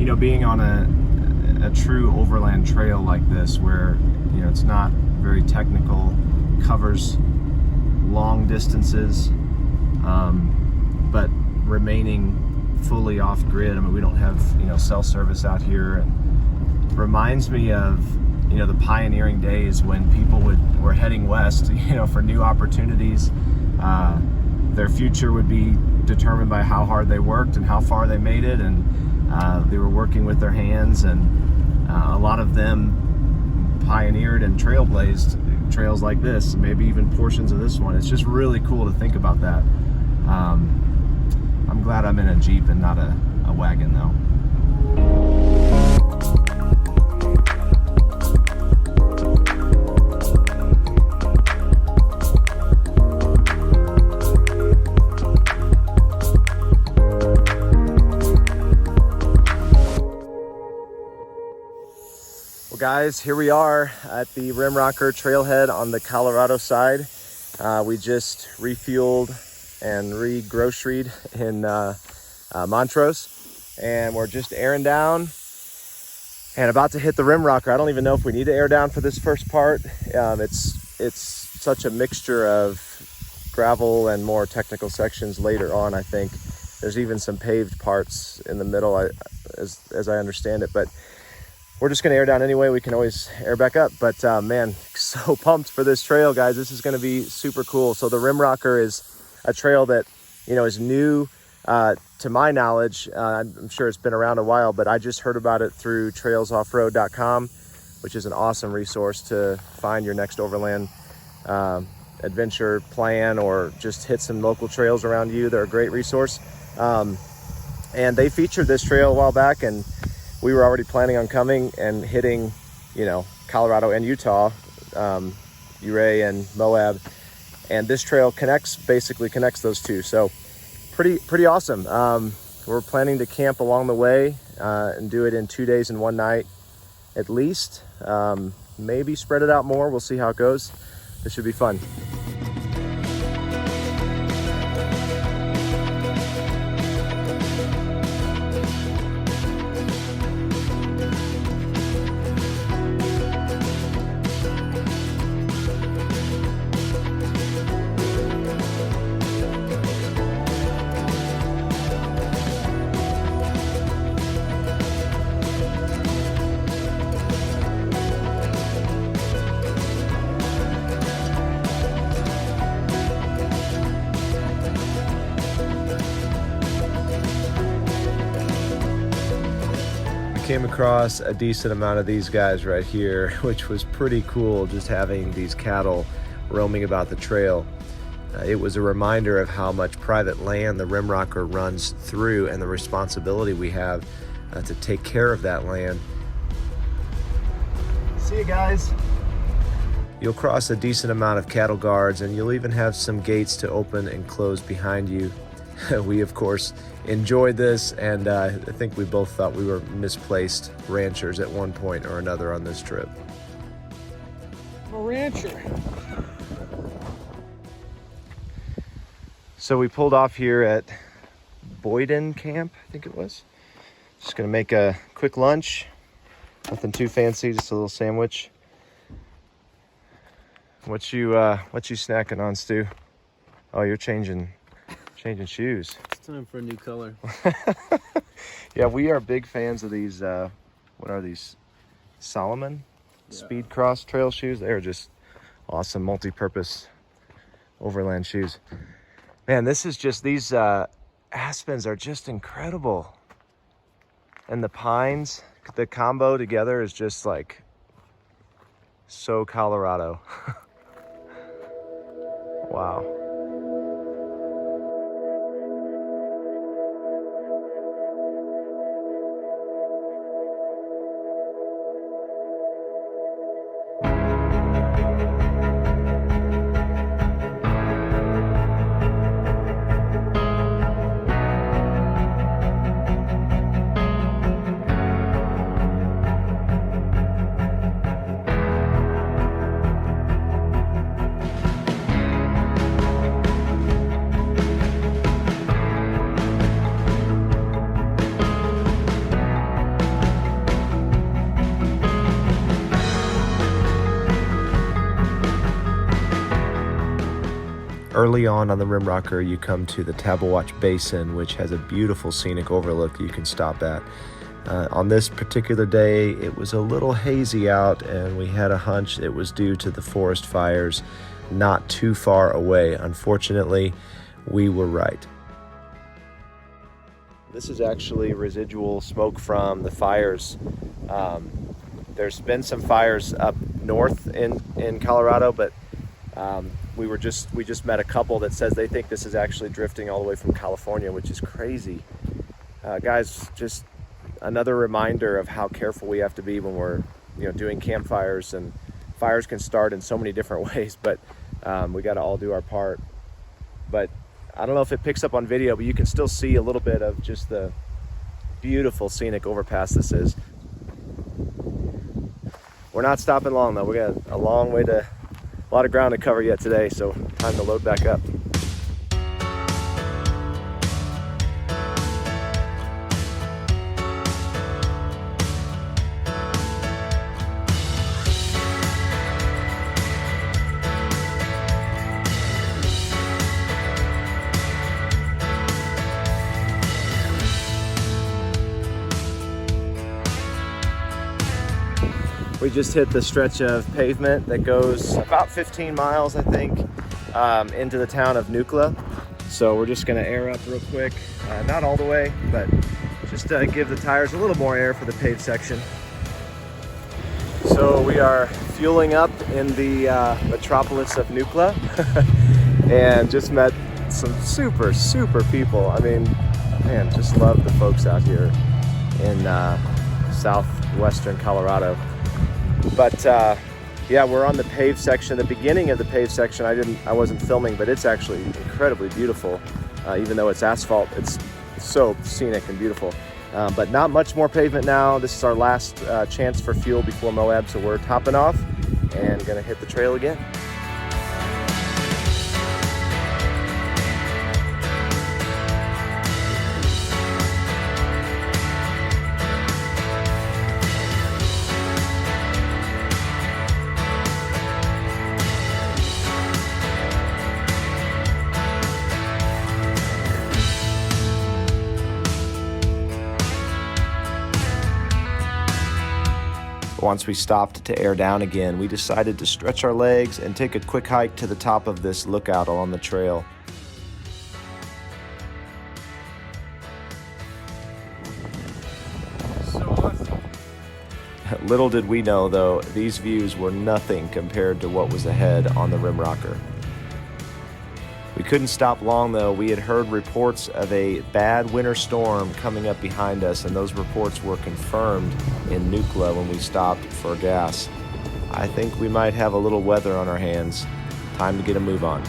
you know, being on a true overland trail like this, where, you know, it's not very technical, covers long distances, but remaining fully off grid. I mean, we don't have, you know, cell service out here. And reminds me of, you know, the pioneering days when people were heading west, you know, for new opportunities. Their future would be determined by how hard they worked and how far they made it, and they were working with their hands, and a lot of them pioneered and trailblazed trails like this, maybe even portions of this one. It's just really cool to think about that. I'm glad I'm in a Jeep and not a wagon though. Well guys, here we are at the Rimrocker Trailhead on the Colorado side. We just refueled and re-groceryed in Montrose, and we're just airing down and about to hit the Rimrocker. I don't even know if we need to air down for this first part. It's such a mixture of gravel and more technical sections later on. I think there's even some paved parts in the middle, as I understand it, but we're just gonna air down anyway. We can always air back up, but man, so pumped for this trail, guys. This is gonna be super cool. So the Rimrocker is a trail that, you know, is new to my knowledge. I'm sure it's been around a while, but I just heard about it through trailsoffroad.com, which is an awesome resource to find your next overland adventure plan, or just hit some local trails around you. They're a great resource. And they featured this trail a while back, and we were already planning on coming and hitting, you know, Colorado and Utah, Ouray and Moab. And this trail basically connects those two. So pretty awesome. We're planning to camp along the way and do it in 2 days and 1 night at least. Maybe spread it out more. We'll see how it goes. This should be fun. Came across a decent amount of these guys right here, which was pretty cool, just having these cattle roaming about the trail. It was a reminder of how much private land the Rimrocker runs through, and the responsibility we have to take care of that land. See you guys. You'll cross a decent amount of cattle guards, and you'll even have some gates to open and close behind you. We, of course, enjoyed this, and I think we both thought we were misplaced ranchers at one point or another on this trip. I'm a rancher. So we pulled off here at Boyden Camp, I think it was. Just gonna make a quick lunch. Nothing too fancy, just a little sandwich. What you snacking on, Stu? Oh, you're changing shoes. It's time for a new color. Yeah, we are big fans of these, what are these? Solomon Speed Cross trail shoes. They are just awesome multi-purpose overland shoes. Man, this is just, these aspens are just incredible. And the pines, the combo together is just like so Colorado. Wow. Early on the Rimrocker, you come to the Tablewatch Basin, which has a beautiful scenic overlook you can stop at. On this particular day, it was a little hazy out, and we had a hunch it was due to the forest fires not too far away. Unfortunately, we were right. This is actually residual smoke from the fires. There's been some fires up north in Colorado, but we just met a couple that says they think this is actually drifting all the way from California, which is crazy. Guys, just another reminder of how careful we have to be when we're doing campfires, and fires can start in so many different ways, but we got to all do our part. But I don't know if it picks up on video, but you can still see a little bit of just the beautiful scenic overpass this is. We're not stopping long though. We got a long way a lot of ground to cover yet today, so time to load back up. We just hit the stretch of pavement that goes about 15 miles, I think, into the town of Nuclea. So we're just gonna air up real quick. Not all the way, but just to give the tires a little more air for the paved section. So we are fueling up in the metropolis of Nuclea and just met some super people. I mean, man, just love the folks out here in southwestern Colorado. But yeah, we're on the paved section. The beginning of the paved section, I wasn't filming, but it's actually incredibly beautiful. Even though it's asphalt, it's so scenic and beautiful. But not much more pavement now. This is our last chance for fuel before Moab, so we're topping off and gonna hit the trail again. Once we stopped to air down again, we decided to stretch our legs and take a quick hike to the top of this lookout along the trail. So awesome. Little did we know, though, these views were nothing compared to what was ahead on the Rimrocker. We couldn't stop long, though. We had heard reports of a bad winter storm coming up behind us, and those reports were confirmed in Nuclea when we stopped for gas. I think we might have a little weather on our hands. Time to get a move on.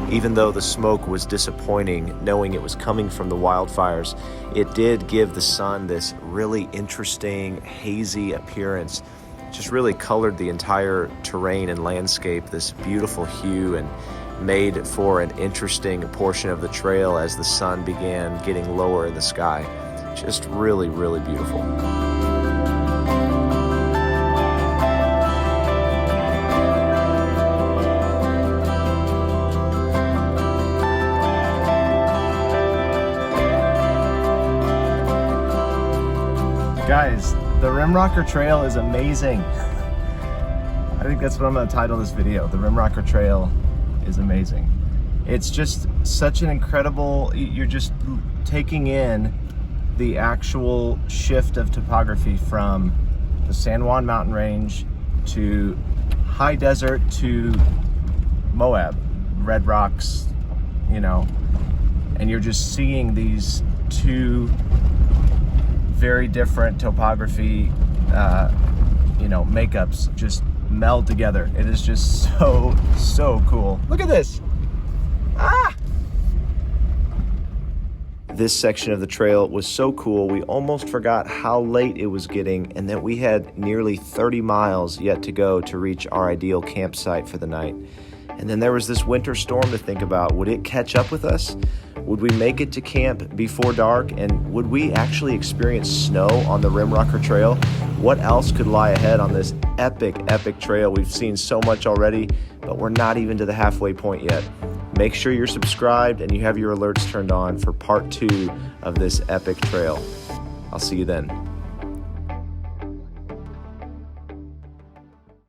Even though the smoke was disappointing, knowing it was coming from the wildfires, it did give the sun this really interesting, hazy appearance. just really colored the entire terrain and landscape this beautiful hue and made for an interesting portion of the trail as the sun began getting lower in the sky. Just really, really beautiful. Guys, the Rimrocker Trail is amazing. I think that's what I'm going to title this video. The Rimrocker Trail is amazing. It's just such an incredible, you're just taking in the actual shift of topography from the San Juan mountain range to high desert to Moab, red rocks, you know, and you're just seeing these two very different topography, you know, makeups just meld together. It is just so cool. Look at this. Ah! This section of the trail was so cool, we almost forgot how late it was getting and that we had nearly 30 miles yet to go to reach our ideal campsite for the night. And then there was this winter storm to think about. Would it catch up with us? Would we make it to camp before dark? And would we actually experience snow on the Rimrocker Trail? What else could lie ahead on this epic trail? We've seen so much already, but we're not even to the halfway point yet. Make sure you're subscribed and you have your alerts turned on for part 2 of this epic trail. I'll see you then.